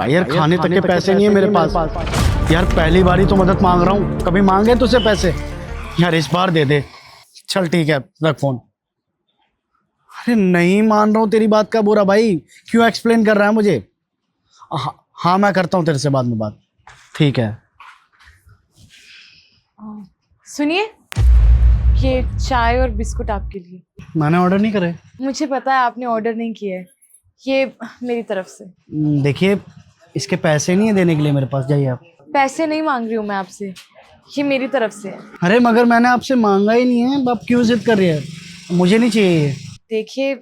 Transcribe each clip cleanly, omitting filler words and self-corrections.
भाई यार खाने तक के पैसे नहीं है मेरे पास। यार पहली बार ही तो मदद मांग रहा हूँ, कभी मांगे तुझसे पैसे? यार इस बार दे दे। चल ठीक है, रख फोन। अरे नहीं मान रहा हूँ तेरी बात का बुरा भाई, क्यों एक्सप्लेन कर रहा है मुझे? हाँ मैं करता हूँ तेरे से बाद में बात। ठीक है। सुनिए, ये चाय और बिस्कुट आपके लिए। मैंने ऑर्डर नहीं करे। मुझे पता है आपने ऑर्डर नहीं किया है, ये मेरी तरफ से। देखिए इसके पैसे नहीं है देने के लिए मेरे पास, जाइए आप। पैसे नहीं मांग रही हूँ मैं आपसे, ये मेरी तरफ से है। अरे मगर मैंने आपसे मांगा ही नहीं है, आप क्यों जिद कर रही है? मुझे नहीं चाहिए ये। देखिए,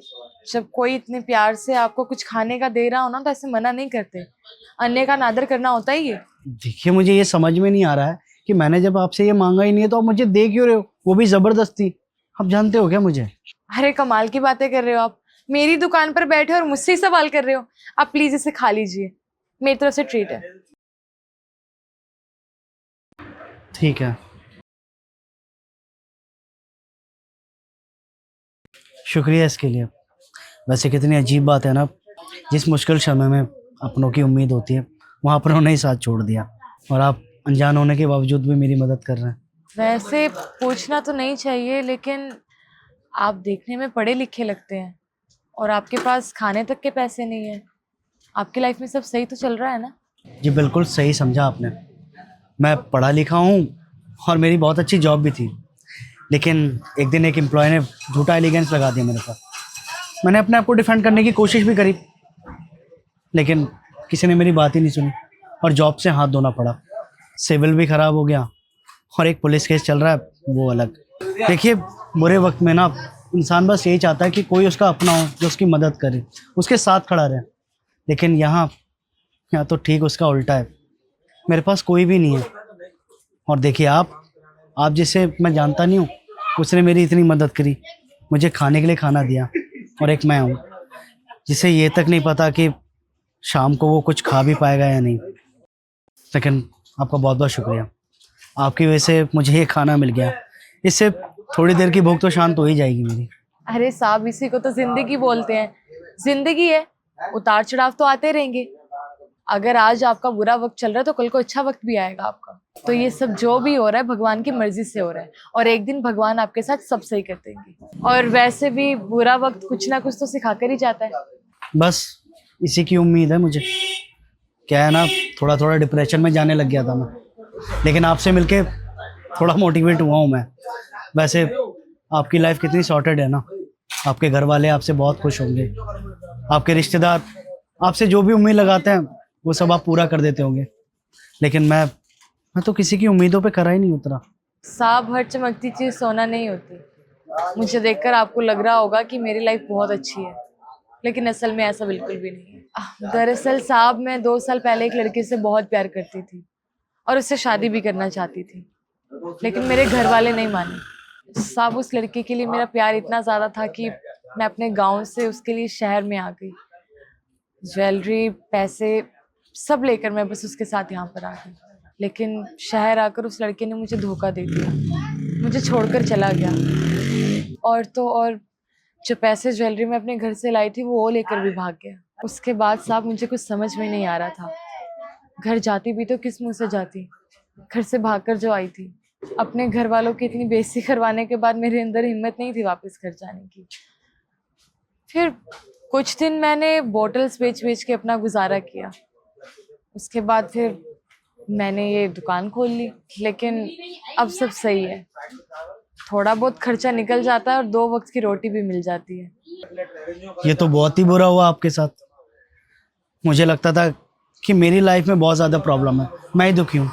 जब कोई इतने प्यार से आपको कुछ खाने का दे रहा हो ना तो ऐसे मना नहीं करते, अन्य का नादर करना होता ही है। देखिए मुझे ये समझ में नहीं आ रहा है कि मैंने जब आपसे ये मांगा ही नहीं है तो आप मुझे दे क्यों रहे हो, वो भी जबरदस्ती। आप जानते हो क्या मुझे? अरे कमाल की बातें कर रहे हो आप, मेरी दुकान पर बैठे और मुझसे ही सवाल कर रहे हो। आप प्लीज इसे खा लीजिए, मेरी तरफ से ट्रीट है। ठीक है, शुक्रिया इसके लिए। वैसे कितनी अजीब बात है ना, जिस मुश्किल समय में अपनों की उम्मीद होती है वहाँ पर उन्हें ही साथ छोड़ दिया, और आप अनजान होने के बावजूद भी मेरी मदद कर रहे हैं। वैसे पूछना तो नहीं चाहिए, लेकिन आप देखने में पढ़े लिखे लगते हैं और आपके पास खाने तक के पैसे नहीं है। आपकी लाइफ में सब सही तो चल रहा है ना? जी बिल्कुल सही समझा आपने। मैं पढ़ा लिखा हूँ और मेरी बहुत अच्छी जॉब भी थी, लेकिन एक दिन एक एम्प्लॉय ने झूठा एलिगेंस लगा दिया मेरे पर। मैंने अपने आप को डिफेंड करने की कोशिश भी करी, लेकिन किसी ने मेरी बात ही नहीं सुनी और जॉब से हाथ धोना पड़ा। सिविल भी खराब हो गया और एक पुलिस केस चल रहा है, वो अलग। देखिए बुरे वक्त में ना इंसान बस यही चाहता है कि कोई उसका अपना हो जो उसकी मदद करे, उसके साथ खड़ा रहे। लेकिन यहाँ तो ठीक उसका उल्टा है, मेरे पास कोई भी नहीं है। और देखिए आप जिसे मैं जानता नहीं हूँ, उसने मेरी इतनी मदद करी, मुझे खाने के लिए खाना दिया, और एक मैं हूँ जिसे ये तक नहीं पता कि शाम को वो कुछ खा भी पाएगा या नहीं। लेकिन आपका बहुत बहुत शुक्रिया, आपकी वजह से मुझे ये खाना मिल गया। इससे थोड़ी देर की भूख तो शांत हो ही जाएगी मेरी। अरे साहब, इसी को तो जिंदगी बोलते हैं। जिंदगी है, उतार चढ़ाव तो आते रहेंगे। अगर आज आपका बुरा वक्त चल रहा है तो कल को अच्छा वक्त भी आएगा आपका। तो ये सब जो भी हो रहा है भगवान की मर्जी से हो रहा है, और एक दिन भगवान आपके साथ सब सही कर देंगे। और वैसे भी बुरा वक्त कुछ ना कुछ तो सिखा कर ही जाता है। बस इसी की उम्मीद है मुझे। क्या है ना, थोड़ा थोड़ा डिप्रेशन में जाने लग गया था मैं, लेकिन आपसे मिलके थोड़ा मोटिवेट हुआ हूँ मैं। वैसे आपकी लाइफ कितनी सॉर्टेड है ना, आपके घर वाले आपसे बहुत खुश होंगे, आपके रिश्तेदार आपसे जो भी उम्मीद लगाते हैं वो सब आप पूरा कर देते होंगे। लेकिन मैं तो किसी की उम्मीदों पे खरा ही नहीं उतरा। साहब, हर चमकती चीज सोना नहीं होती। मुझे देखकर आपको लग रहा होगा कि मेरी लाइफ बहुत अच्छी है, लेकिन असल में ऐसा बिल्कुल भी नहीं है। दरअसल साहब, मैं 2 साल पहले एक लड़के से बहुत प्यार करती थी और उससे शादी भी करना चाहती थी, लेकिन मेरे घर वाले नहीं माने। साहब, उस लड़के के लिए मेरा प्यार इतना ज्यादा था कि मैं अपने गांव से उसके लिए शहर में आ गई। ज्वेलरी, पैसे सब लेकर मैं बस उसके साथ यहाँ पर आ गई। लेकिन शहर आकर उस लड़के ने मुझे धोखा दे दिया, मुझे छोड़कर चला गया। और तो और, जो पैसे ज्वेलरी में अपने घर से लाई थी वो लेकर भी भाग गया। उसके बाद साहब मुझे कुछ समझ में नहीं आ रहा था। घर जाती भी तो किस मुंह से जाती, घर से भागकर जो आई थी। अपने घर वालों की इतनी बेइज्जती करवाने के बाद मेरे अंदर हिम्मत नहीं थी वापस घर जाने की। फिर कुछ दिन मैंने बॉटल्स बेच बेच के अपना गुजारा किया। उसके बाद फिर मैंने ये दुकान खोल ली, लेकिन अब सब सही है। थोड़ा बहुत खर्चा निकल जाता है और 2 वक्त की रोटी भी मिल जाती है। ये तो बहुत ही बुरा हुआ आपके साथ। मुझे लगता था कि मेरी लाइफ में बहुत ज़्यादा प्रॉब्लम है, मैं ही दुखी हूँ,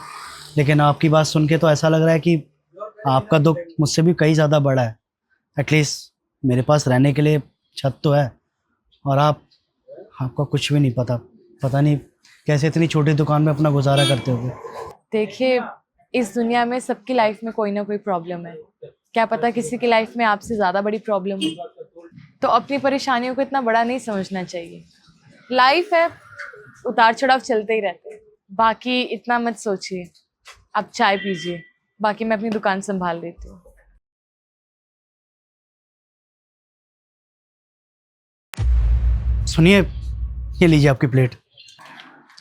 लेकिन आपकी बात सुन के तो ऐसा लग रहा है कि आपका दुख मुझसे भी कहीं ज़्यादा बड़ा है। एटलीस्ट मेरे पास रहने के लिए छत तो है, और आपका कुछ भी नहीं पता। पता नहीं कैसे इतनी छोटी दुकान में अपना गुजारा करते होगे। देखिए, इस दुनिया में सबकी लाइफ में कोई ना कोई प्रॉब्लम है। क्या पता किसी की लाइफ में आपसे ज्यादा बड़ी प्रॉब्लम हो। तो अपनी परेशानियों को इतना बड़ा नहीं समझना चाहिए। लाइफ है, उतार चढ़ाव चलते ही रहते हैं। बाकी इतना मत सोचिए। आप चाय पीजिए, बाकी मैं अपनी दुकान संभाल लेती हूँ। सुनिए, ये लीजिए आपकी प्लेट।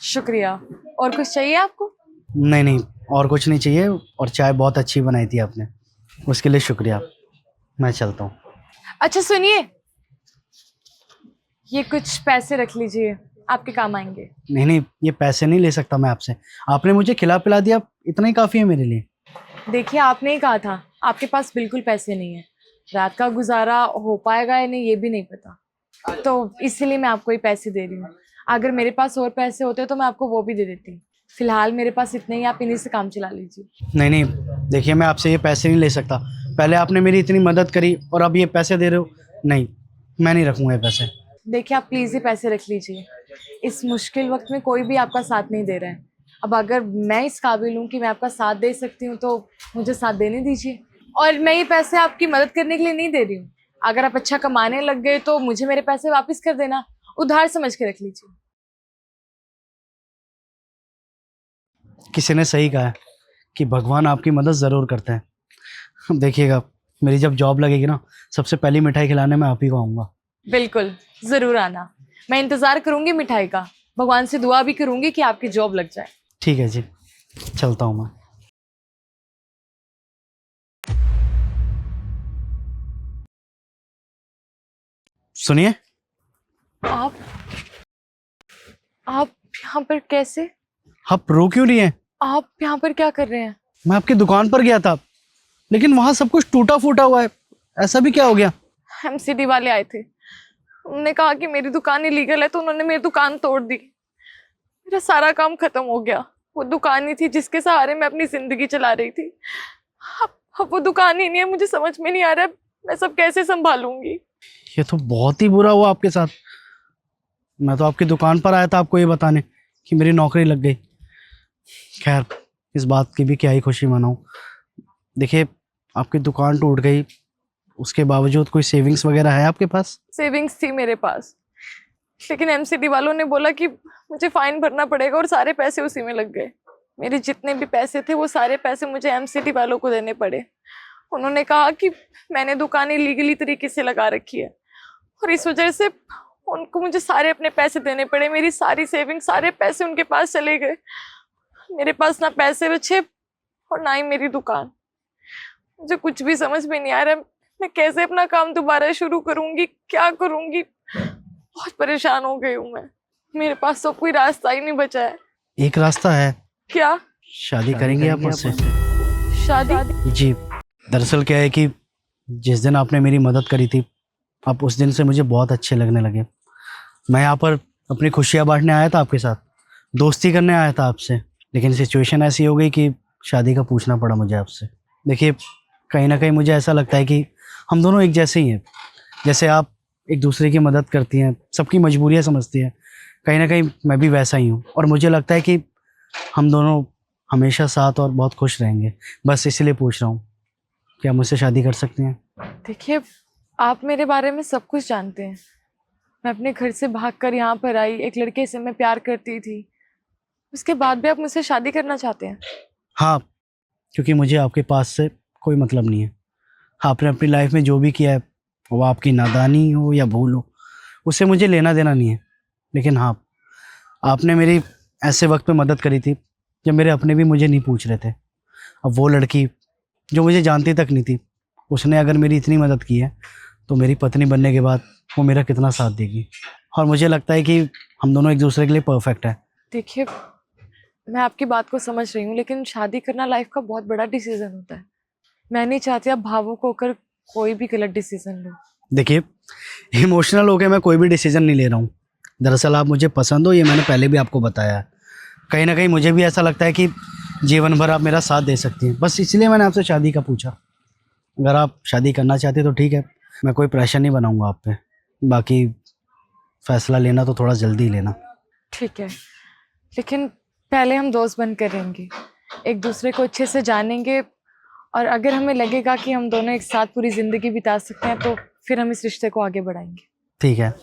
शुक्रिया। और कुछ चाहिए आपको? नहीं नहीं, और कुछ नहीं चाहिए, और चाय बहुत अच्छी बनाई थी आपने, उसके लिए शुक्रिया। मैं चलता हूँ। अच्छा सुनिए, ये कुछ पैसे रख लीजिए, आपके काम आएंगे। नहीं नहीं, ये पैसे नहीं ले सकता मैं आपसे, आपने मुझे खिला पिला दिया, इतना ही काफ़ी है मेरे लिए। देखिए, आपने ही कहा था आपके पास बिल्कुल पैसे नहीं है। रात का गुजारा हो पाएगा या नहीं ये भी नहीं पता, तो इसीलिए मैं आपको ही पैसे दे रही हूँ। अगर मेरे पास और पैसे होते तो मैं आपको वो भी दे देती। फिलहाल मेरे पास इतने ही, आप इन्हीं से काम चला लीजिए। नहीं नहीं, देखिए मैं आपसे ये पैसे नहीं ले सकता, पहले आपने मेरी इतनी मदद करी और अब ये पैसे दे रहे हो, नहीं, मैं नहीं रखूँगा ये पैसे। देखिए, आप प्लीज़ ये पैसे रख लीजिए। इस मुश्किल वक्त में कोई भी आपका साथ नहीं दे रहा है। अब अगर मैं इस काबिल हूँ कि मैं आपका साथ दे सकती हूँ तो मुझे साथ देने दीजिए। और मैं ये पैसे आपकी मदद करने के लिए नहीं दे रही हूँ। अगर आप अच्छा कमाने लग गए तो मुझे मेरे पैसे वापस कर देना, उधार समझ के रख लीजिए। किसी ने सही कहा है कि भगवान आपकी मदद ज़रूर करते हैं। अब देखिएगा, मेरी जब जॉब लगेगी ना, सबसे पहली मिठाई खिलाने मैं आप ही को आऊँगा। बिल्कुल, ज़रूर आना। मैं इंतज़ार करूँगी मिठाई का, भगवान से दुआ भी करूँगी कि आपकी जॉब लग जाए। ठीक है जी, चलता हूँ मैं। सुनिए, आप आप यहाँ पर कैसे? आप रो क्यों रही हैं? आप यहाँ पर क्या कर रहे हैं? मैं आपकी दुकान पर गया था, लेकिन वहाँ सब कुछ टूटा फूटा हुआ है, ऐसा भी क्या हो गया? एमसीडी वाले आए थे, उन्होंने कहा कि मेरी दुकान इलीगल है तो उन्होंने मेरी दुकान तोड़ दी। मेरा सारा काम खत्म हो गया। वो दुकान ही थी जिसके सहारे मैं अपनी जिंदगी चला रही थी। अब वो दुकान ही नहीं है, मुझे समझ में नहीं आ रहा है मैं सब कैसे संभालूंगी। ये तो बहुत ही बुरा हुआ आपके साथ। मैं तो आपकी दुकान पर आया था आपको ये बताने कि मेरी नौकरी लग गई। खैर, इस बात की भी क्या ही खुशी मनाऊं। देखिए, आपकी दुकान टूट गई, उसके बावजूद कोई सेविंग्स वगैरह है आपके पास? सेविंग्स थी मेरे पास, लेकिन एमसीडी वालों ने बोला कि मुझे फाइन भरना पड़ेगा और सारे पैसे उसी में लग गए। मेरे जितने भी पैसे थे वो सारे पैसे मुझे एमसीडी वालों को देने पड़े। उन्होंने कहा कि मैंने दुकान इलीगली तरीके से लगा रखी है और इस वजह से उनको मुझे सारे अपने पैसे देने पड़े। मेरी सारी सेविंग, सारे पैसे उनके पास चले गए। मेरे पास ना पैसे बचे और ना ही मेरी दुकान। मुझे कुछ भी समझ में नहीं आ रहा मैं कैसे अपना काम दोबारा शुरू करूंगी, क्या करूंगी। बहुत परेशान हो गई हूँ मैं। मेरे पास तो कोई रास्ता ही नहीं बचा है। एक रास्ता है। क्या? शादी करेंगे आप मुझसे? शादी? जी, दरअसल क्या है कि जिस दिन आपने मेरी मदद करी थी, आप उस दिन से मुझे बहुत अच्छे लगने लगे। मैं यहाँ पर अपनी खुशियाँ बांटने आया था आपके साथ, दोस्ती करने आया था आपसे, लेकिन सिचुएशन ऐसी हो गई कि शादी का पूछना पड़ा मुझे आपसे। देखिए, कहीं ना कहीं मुझे ऐसा लगता है कि हम दोनों एक जैसे ही हैं। जैसे आप एक दूसरे की मदद करती हैं, सबकी मजबूरियाँ समझती हैं, कहीं ना कहीं मैं भी वैसा ही हूँ। और मुझे लगता है कि हम दोनों हमेशा साथ और बहुत खुश रहेंगे। बस इसलिए पूछ रहा हूँ, क्या मुझसे शादी कर सकती हैं? देखिए, आप मेरे बारे में सब कुछ जानते हैं। मैं अपने घर से भागकर यहाँ पर आई, एक लड़के से मैं प्यार करती थी, उसके बाद भी आप मुझसे शादी करना चाहते हैं? हाँ, क्योंकि मुझे आपके पास से कोई मतलब नहीं है। आपने अपनी लाइफ में जो भी किया है, वो आपकी नादानी हो या भूल हो, उससे मुझे लेना देना नहीं है। लेकिन हाँ, आपने मेरी ऐसे वक्त पे मदद करी थी जब मेरे अपने भी मुझे नहीं पूछ रहे थे। अब वो लड़की जो मुझे जानती तक नहीं थी, उसने अगर मेरी इतनी मदद की है तो मेरी पत्नी बनने के बाद वो मेरा कितना साथ देगी। और मुझे लगता है कि हम दोनों एक दूसरे के लिए परफेक्ट है। देखिए, मैं आपकी बात को समझ रही हूँ, लेकिन शादी करना लाइफ का बहुत बड़ा डिसीजन होता है। मैं नहीं चाहती आप भावुक होकर कोई भी गलत डिसीजन लो। देखिए, इमोशनल होकर मैं कोई भी डिसीजन नहीं ले रहा हूँ। दरअसल आप मुझे पसंद हो, ये मैंने पहले भी आपको बताया है। कहीं ना कहीं मुझे भी ऐसा लगता है कि जीवन भर आप मेरा साथ दे सकती हैं। बस इसलिए मैंने आपसे शादी का पूछा। अगर आप शादी करना चाहते तो ठीक है, मैं कोई प्रेशर नहीं बनाऊंगा आप पे। बाकी फैसला लेना तो थोड़ा जल्दी लेना। ठीक है, लेकिन पहले हम दोस्त बनकर रहेंगे, एक दूसरे को अच्छे से जानेंगे, और अगर हमें लगेगा कि हम दोनों एक साथ पूरी जिंदगी बिता सकते हैं तो फिर हम इस रिश्ते को आगे बढ़ाएंगे। ठीक है,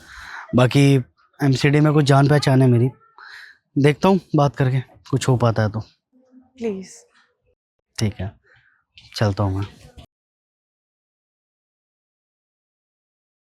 बाकी एमसीडी में कुछ जान पहचान है मेरी, देखता हूँ बात करके कुछ हो पाता है तो। प्लीज। ठीक है, चलता हूँ मैं।